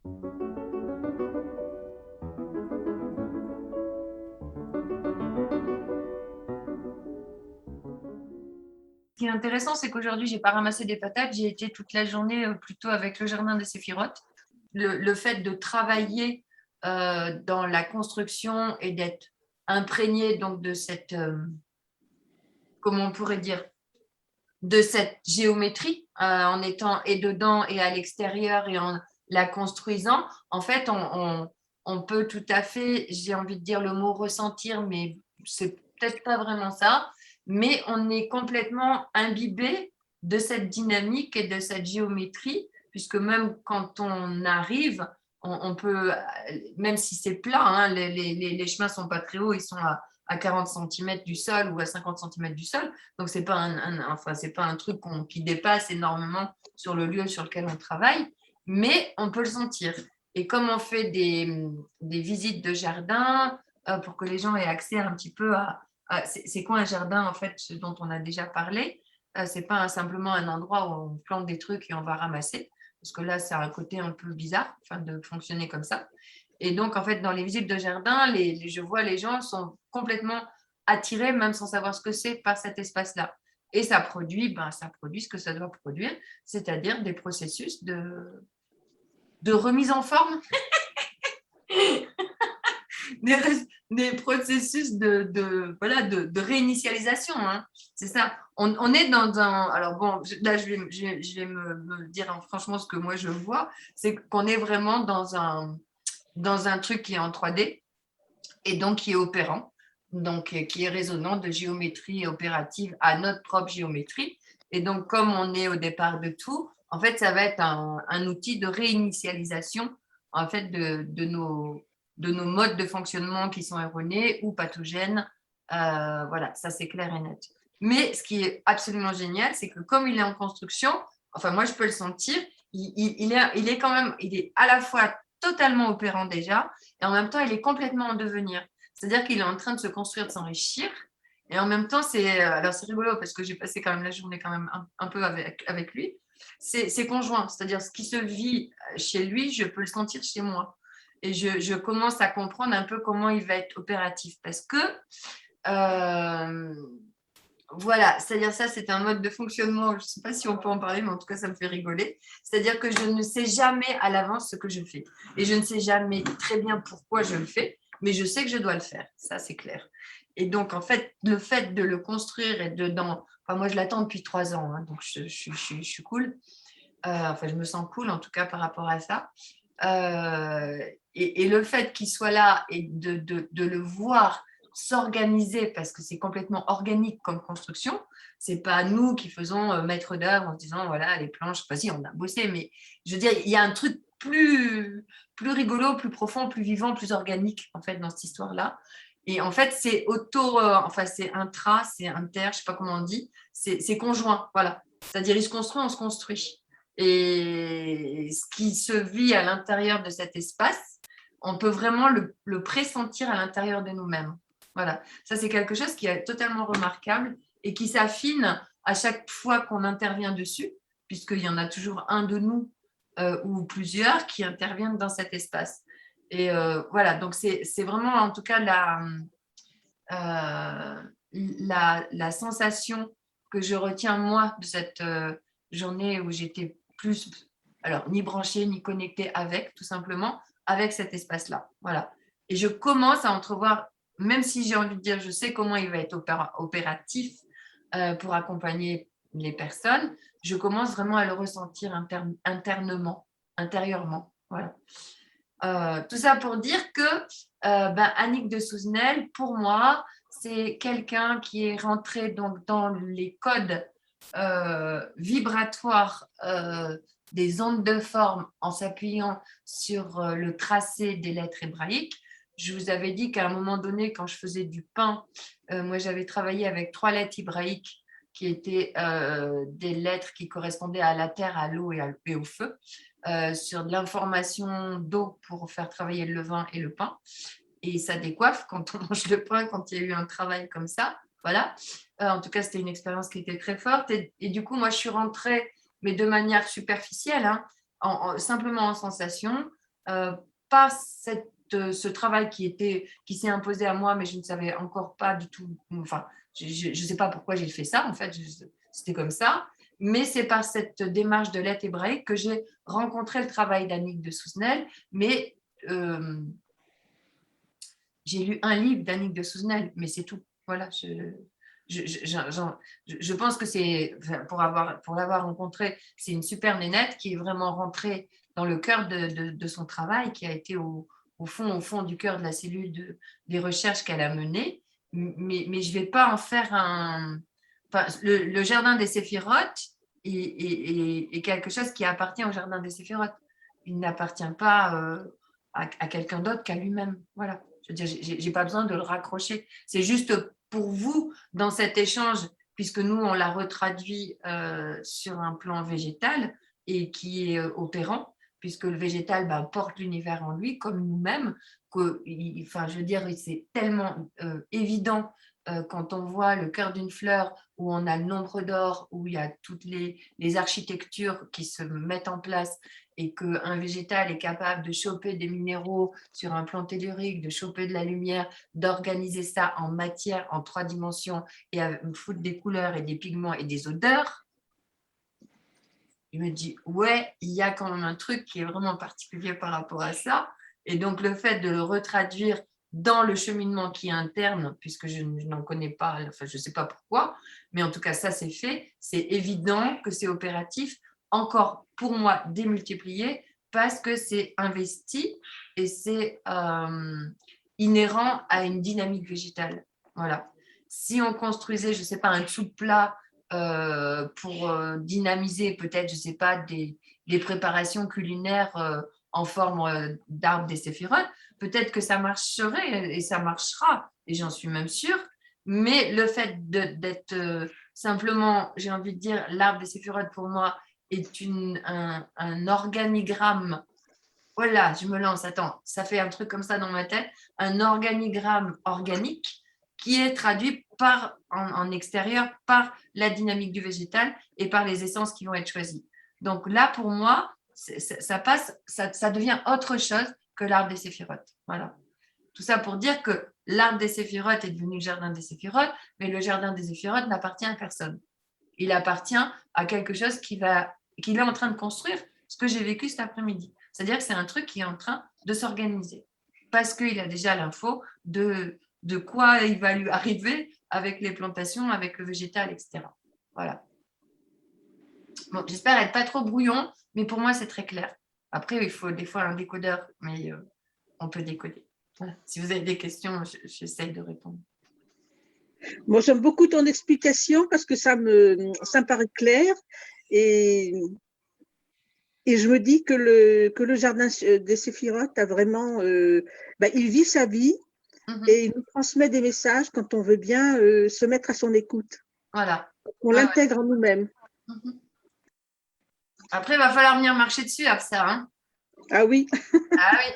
Ce qui est intéressant, c'est qu'aujourd'hui, j'ai pas ramassé des patates, j'ai été toute la journée plutôt avec le jardin des Séphiroth. Le fait de travailler dans la construction et d'être imprégné donc de cette, comment on pourrait dire, de cette géométrie en étant et dedans et à l'extérieur et en la construisant, en fait, on peut tout à fait, j'ai envie de dire le mot ressentir, mais c'est peut-être pas vraiment ça, mais on est complètement imbibé de cette dynamique et de cette géométrie, puisque même quand on arrive, on peut, même si c'est plat, hein, les chemins sont pas très hauts, ils sont à 40 cm du sol ou à 50 cm du sol, donc c'est pas enfin, c'est pas un truc qui dépasse énormément sur le lieu sur lequel on travaille, mais on peut le sentir. Et comme on fait des visites de jardin pour que les gens aient accès un petit peu c'est quoi un jardin en fait, ce dont on a déjà parlé, c'est pas simplement un endroit où on plante des trucs et on va ramasser, parce que là, ça a un côté un peu bizarre, enfin, de fonctionner comme ça. Et donc, en fait, dans les visites de jardin, je vois les gens sont complètement attirés, même sans savoir ce que c'est, par cet espace-là. Et ça produit ce que ça doit produire, c'est-à-dire des processus de remise en forme, des, des processus voilà, de réinitialisation. Hein. C'est ça. On est dans un. Alors bon, là, je vais me dire hein, franchement ce que moi je vois, c'est qu'on est vraiment dans un truc qui est en 3D et donc qui est opérant, donc qui est résonant de géométrie opérative à notre propre géométrie. Et donc, comme on est au départ de tout, en fait, ça va être un outil de réinitialisation en fait, de nos modes de fonctionnement qui sont erronés ou pathogènes. Voilà, ça c'est clair et net. Mais ce qui est absolument génial, c'est que comme il est en construction, enfin moi je peux le sentir, il est quand même, il est à la fois totalement opérant déjà, et en même temps, il est complètement en devenir. C'est-à-dire qu'il est en train de se construire, de s'enrichir. Et en même temps, alors c'est rigolo parce que j'ai passé quand même la journée quand même un peu avec lui. C'est conjoint, c'est-à-dire ce qui se vit chez lui, je peux le sentir chez moi. Et je commence à comprendre un peu comment il va être opératif parce que euh, voilà, c'est-à-dire ça, c'est un mode de fonctionnement, je ne sais pas si on peut en parler, mais en tout cas, ça me fait rigoler. C'est-à-dire que je ne sais jamais à l'avance ce que je fais. Et je ne sais jamais très bien pourquoi je le fais, mais je sais que je dois le faire, ça c'est clair. Et donc, en fait, le fait de le construire et enfin, moi, je l'attends depuis 3 ans, hein, donc je suis cool. Enfin, je me sens cool, en tout cas, par rapport à ça. Et le fait qu'il soit là et de le voir s'organiser, parce que c'est complètement organique comme construction, c'est pas nous qui faisons maître d'œuvre en se disant voilà les planches, vas-y on a bossé, mais je veux dire il y a un truc plus rigolo, plus profond, plus vivant, plus organique en fait dans cette histoire-là. Et en fait c'est enfin c'est intra, c'est inter, je sais pas comment on dit, c'est conjoint, voilà. C'est-à-dire il se construit, on se construit. Et ce qui se vit à l'intérieur de cet espace, on peut vraiment le pressentir à l'intérieur de nous-mêmes. Voilà, ça c'est quelque chose qui est totalement remarquable et qui s'affine à chaque fois qu'on intervient dessus, puisqu'il y en a toujours un de nous ou plusieurs qui interviennent dans cet espace. Et voilà, donc c'est vraiment en tout cas la sensation que je retiens moi de cette journée où j'étais plus, alors ni branchée ni connectée avec, tout simplement, avec cet espace-là. Voilà. Et je commence à entrevoir, même si j'ai envie de dire, je sais comment il va être opératif pour accompagner les personnes, je commence vraiment à le ressentir internement, intérieurement. Voilà. Tout ça pour dire que Annick de Souzenel, pour moi, c'est quelqu'un qui est rentré donc dans les codes vibratoires des ondes de forme en s'appuyant sur le tracé des lettres hébraïques. Je vous avais dit qu'à un moment donné, quand je faisais du pain, moi j'avais travaillé avec 3 lettres hébraïques qui étaient des lettres qui correspondaient à la terre, à l'eau et au feu sur de l'information d'eau pour faire travailler le levain et le pain. Et ça décoiffe quand on mange le pain, quand il y a eu un travail comme ça. Voilà. En tout cas, c'était une expérience qui était très forte. Et du coup, moi, je suis rentrée, mais de manière superficielle, hein, simplement en sensation. par ce travail qui s'est imposé à moi, mais je ne savais encore pas du tout, enfin, je ne sais pas pourquoi j'ai fait ça, en fait, c'était comme ça, mais c'est par cette démarche de l'aide hébraïque que j'ai rencontré le travail d'Annick de Souzenel, mais j'ai lu un livre d'Annick de Souzenel, mais c'est tout. Voilà, je pense que c'est, pour l'avoir rencontrée, c'est une super nénette qui est vraiment rentrée dans le cœur de son travail, qui a été au fond du cœur de la cellule des recherches qu'elle a menées. Mais je ne vais pas en faire un... Enfin, le jardin des Séphirotes est quelque chose qui appartient au jardin des Séphirotes. Il n'appartient pas à quelqu'un d'autre qu'à lui-même. Voilà. Je veux dire, je n'ai pas besoin de le raccrocher. C'est juste pour vous, dans cet échange, puisque nous, on l'a retraduit sur un plan végétal et qui est opérant, puisque le végétal porte l'univers en lui, comme nous-mêmes, enfin, je veux dire, c'est tellement évident quand on voit le cœur d'une fleur où on a le nombre d'or, où il y a toutes les architectures qui se mettent en place et qu'un végétal est capable de choper des minéraux sur un plan tellurique, de choper de la lumière, d'organiser ça en matière, en 3 dimensions et à foutre des couleurs et des pigments et des odeurs, je me dis, ouais, il y a quand même un truc qui est vraiment particulier par rapport à ça. Et donc, le fait de le retraduire dans le cheminement qui est interne, puisque je n'en connais pas, enfin, je ne sais pas pourquoi, mais en tout cas, ça, c'est fait. C'est évident que c'est opératif, encore pour moi, démultiplié, parce que c'est investi et c'est inhérent à une dynamique végétale. Voilà. Si on construisait, je ne sais pas, un dessous de plat pour dynamiser peut-être, je ne sais pas, des préparations culinaires en forme d'arbre des séphirotes, peut-être que ça marcherait et ça marchera, et j'en suis même sûre, mais le fait d'être simplement, j'ai envie de dire, l'arbre des séphirotes pour moi est un organigramme. Voilà, je me lance, attends, ça fait un truc comme ça dans ma tête, un organigramme organique qui est traduit en extérieur par la dynamique du végétal et par les essences qui vont être choisies. Donc là, pour moi, ça devient autre chose que l'arbre des séphirotes. Voilà. Tout ça pour dire que l'arbre des séphirotes est devenu le jardin des séphirotes, mais le jardin des séphirotes n'appartient à personne. Il appartient à quelque chose qu'il est en train de construire, ce que j'ai vécu cet après-midi. C'est-à-dire que c'est un truc qui est en train de s'organiser parce qu'il a déjà l'info de quoi il va lui arriver avec les plantations, avec le végétal, etc. Voilà. Bon, j'espère être pas trop brouillon, mais pour moi, c'est très clair. Après, il faut des fois un décodeur, mais on peut décoder. Voilà. Si vous avez des questions, j'essaye de répondre. Moi, j'aime beaucoup ton explication parce que ça me paraît clair et je me dis que le jardin des Séphirotes a vraiment, il vit sa vie et il nous transmet des messages quand on veut bien se mettre à son écoute. Voilà. On l'intègre en nous-mêmes. Après, il va falloir venir marcher dessus après ça. Hein. Ah oui. Ah oui.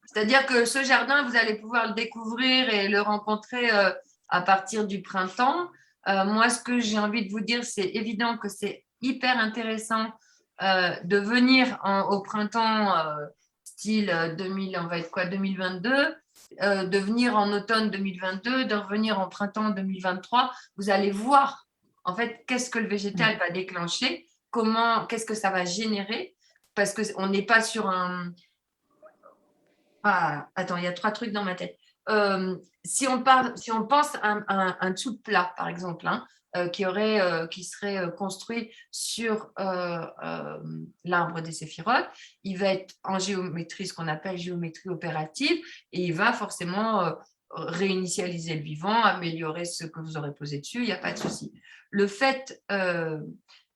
C'est-à-dire que ce jardin, vous allez pouvoir le découvrir et le rencontrer à partir du printemps. Moi, ce que j'ai envie de vous dire, c'est évident que c'est hyper intéressant de venir au printemps style 2000, on va être quoi, 2022, de venir en automne 2022, de revenir en printemps 2023. Vous allez voir, en fait, qu'est-ce que le végétal va déclencher, qu'est-ce que ça va générer, parce qu'on n'est pas sur un... Ah, attends, il y a 3 trucs dans ma tête. Si on pense à un dessous de plat, par exemple, hein, qui serait construit sur l'arbre des séphirotes, il va être en géométrie, ce qu'on appelle géométrie opérative, et il va forcément réinitialiser le vivant, améliorer ce que vous aurez posé dessus, il n'y a pas de souci. Le fait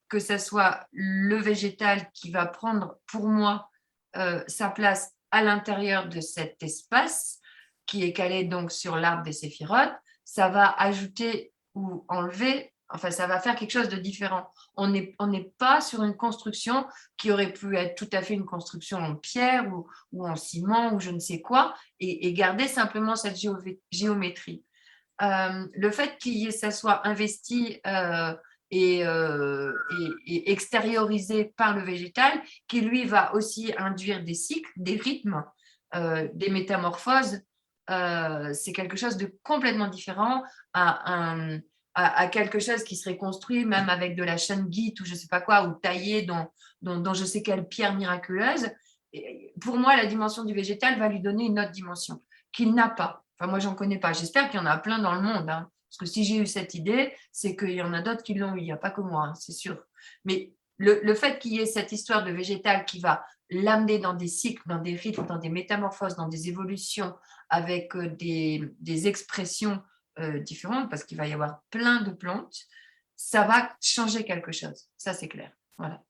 que ce soit le végétal qui va prendre, pour moi, sa place à l'intérieur de cet espace qui est calé donc sur l'arbre des séphirotes, ça va ajouter ou enlever, enfin ça va faire quelque chose de différent. On n'est pas sur une construction qui aurait pu être tout à fait une construction en pierre ou en ciment ou je ne sais quoi, et garder simplement cette géométrie. Le fait que ça soit investi et extériorisé par le végétal, qui lui va aussi induire des cycles, des rythmes, des métamorphoses. C'est quelque chose de complètement différent à quelque chose qui serait construit même avec de la shungite ou je ne sais pas quoi, ou taillé dans je sais quelle pierre miraculeuse. Et pour moi, la dimension du végétal va lui donner une autre dimension qu'il n'a pas. Enfin, moi, j'en connais pas. J'espère qu'il y en a plein dans le monde. Hein. Parce que si j'ai eu cette idée, c'est qu'il y en a d'autres qui l'ont eu. Il n'y a pas que moi, hein, c'est sûr. Mais le fait qu'il y ait cette histoire de végétal qui va l'amener dans des cycles, dans des rythmes, dans des métamorphoses, dans des évolutions, avec des expressions différentes, parce qu'il va y avoir plein de plantes, ça va changer quelque chose. Ça, c'est clair. Voilà.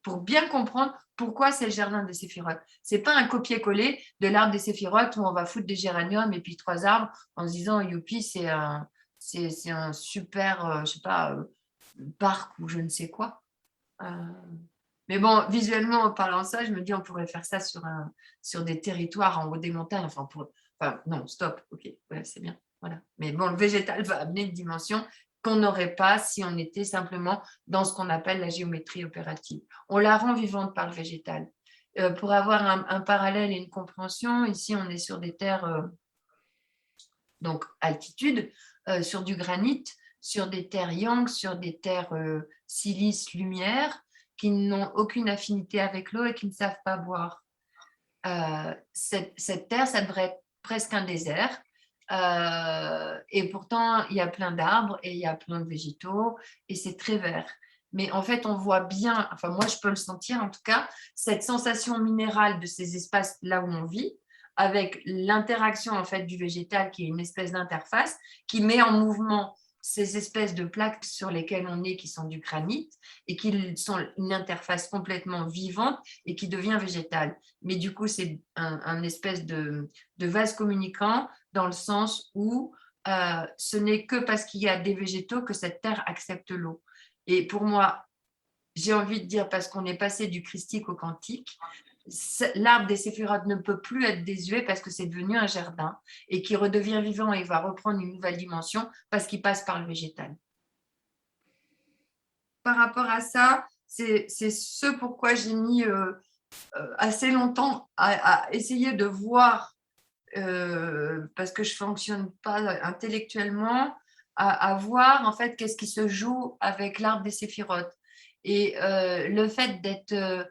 Pour bien comprendre pourquoi c'est le jardin des séphirotes. Ce n'est pas un copier-coller de l'arbre des séphirotes où on va foutre des géraniums et puis 3 arbres en se disant youpi, c'est un super, je sais pas, parc ou je ne sais quoi. Mais bon, visuellement, en parlant de ça, je me dis on pourrait faire ça sur des territoires en haut des montagnes. Enfin, non, stop, ok, ouais, c'est bien. Voilà. Mais bon, le végétal va amener une dimension qu'on n'aurait pas si on était simplement dans ce qu'on appelle la géométrie opérative. On la rend vivante par le végétal. Pour avoir un parallèle et une compréhension, ici, on est sur des terres, donc altitude, sur du granit, sur des terres yang, sur des terres silice, lumière, qui n'ont aucune affinité avec l'eau et qui ne savent pas boire. Cette terre, ça devrait être presque un désert. Et pourtant, il y a plein d'arbres et il y a plein de végétaux et c'est très vert. Mais en fait, on voit bien, enfin moi je peux le sentir en tout cas, cette sensation minérale de ces espaces là où on vit, avec l'interaction en fait du végétal qui est une espèce d'interface qui met en mouvement ces espèces de plaques sur lesquelles on est qui sont du granit et qui sont une interface complètement vivante et qui devient végétale. Mais du coup, c'est un espèce de vase communicant dans le sens où ce n'est que parce qu'il y a des végétaux que cette terre accepte l'eau. Et pour moi, j'ai envie de dire, parce qu'on est passé du christique au quantique, l'arbre des séphirotes ne peut plus être désuet parce que c'est devenu un jardin et qui redevient vivant et va reprendre une nouvelle dimension parce qu'il passe par le végétal. Par rapport à ça, c'est ce pourquoi j'ai mis assez longtemps à essayer de voir, parce que je ne fonctionne pas intellectuellement, à voir en fait qu'est-ce qui se joue avec l'arbre des séphirotes. Et le fait d'être,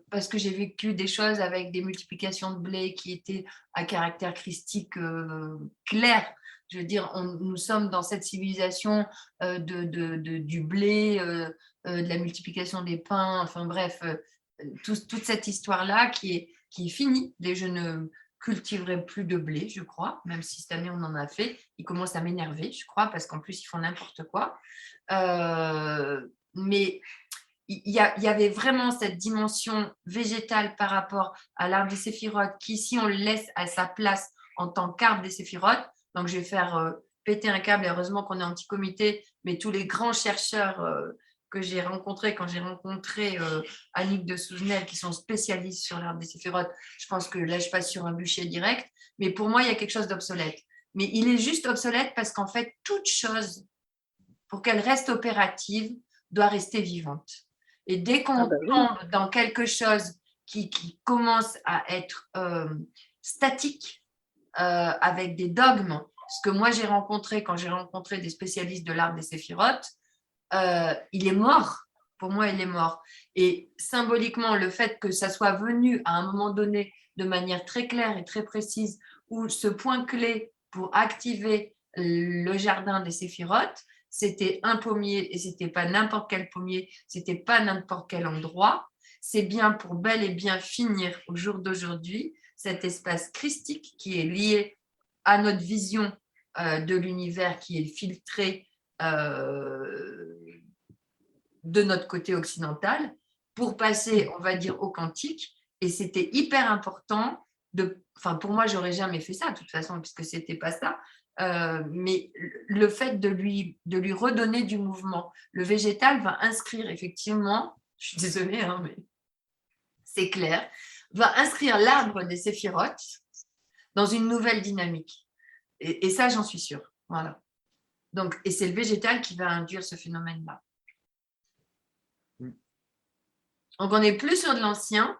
parce que j'ai vécu des choses avec des multiplications de blé qui étaient à caractère christique clair. Je veux dire, nous sommes dans cette civilisation du blé, de la multiplication des pains, enfin bref, toute cette histoire-là qui est finie. Je ne cultiverai plus de blé, je crois, même si cette année on en a fait. Ils commencent à m'énerver, je crois, parce qu'en plus ils font n'importe quoi. Mais il y avait vraiment cette dimension végétale par rapport à l'arbre des séphirotes qui, si on le laisse à sa place en tant qu'arbre des séphirotes, donc je vais faire péter un câble, et heureusement qu'on est en petit comité, mais tous les grands chercheurs que j'ai rencontrés, quand j'ai rencontré Annick de Souzenel, qui sont spécialistes sur l'arbre des séphirotes, je pense que là, je passe sur un bûcher direct, mais pour moi, il y a quelque chose d'obsolète. Mais il est juste obsolète parce qu'en fait, toute chose, pour qu'elle reste opérative, doit rester vivante. Et dès qu'on tombe dans quelque chose qui commence à être statique, avec des dogmes, ce que moi j'ai rencontré quand j'ai rencontré des spécialistes de l'arbre des séphirotes, il est mort. Pour moi, il est mort. Et symboliquement, le fait que ça soit venu à un moment donné de manière très claire et très précise, où ce point clé pour activer le jardin des séphirotes, c'était un pommier, et c'était pas n'importe quel pommier, c'était pas n'importe quel endroit. C'est bien pour bel et bien finir au jour d'aujourd'hui cet espace christique qui est lié à notre vision de l'univers qui est filtré de notre côté occidental pour passer, on va dire, au quantique. Et c'était hyper important enfin, pour moi, j'aurais jamais fait ça de toute façon, puisque c'était pas ça. Mais le fait de lui redonner du mouvement. Le végétal va inscrire effectivement, je suis désolée, hein, mais c'est clair, va inscrire l'arbre des séphirotes dans une nouvelle dynamique. Et ça, j'en suis sûre. Voilà. Donc, et c'est le végétal qui va induire ce phénomène-là. Donc, on n'est plus sur de l'ancien,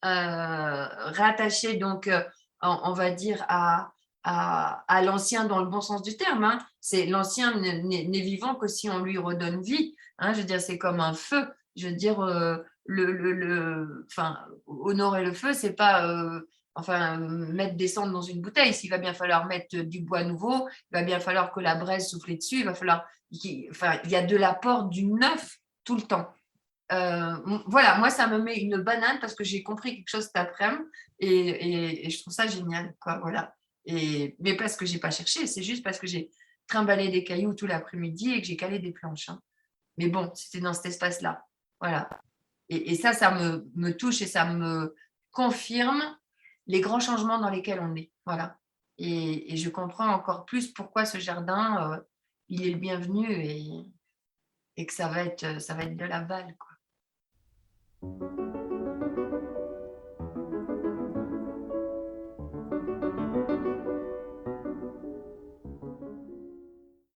rattaché donc, on va dire, à l'ancien dans le bon sens du terme. Hein. C'est l'ancien n'est vivant que si on lui redonne vie. Hein. Je veux dire, c'est comme un feu. Je veux dire, enfin, honorer le feu, c'est pas mettre des cendres dans une bouteille. S'il va bien falloir mettre du bois nouveau, il va bien falloir que la braise souffle dessus, il va falloir, enfin, il y a de l'apport du neuf tout le temps. Voilà, moi, ça me met une banane parce que j'ai compris quelque chose cet après-midi et je trouve ça génial, quoi, voilà. Mais parce que j'ai pas cherché, c'est juste parce que j'ai trimballé des cailloux tout l'après-midi et que j'ai calé des planches. Hein. Mais bon, c'était dans cet espace-là, voilà. Et ça, ça me touche et ça me confirme les grands changements dans lesquels on est, voilà. Et je comprends encore plus pourquoi ce jardin, il est le bienvenu et que ça va être de la balle, quoi.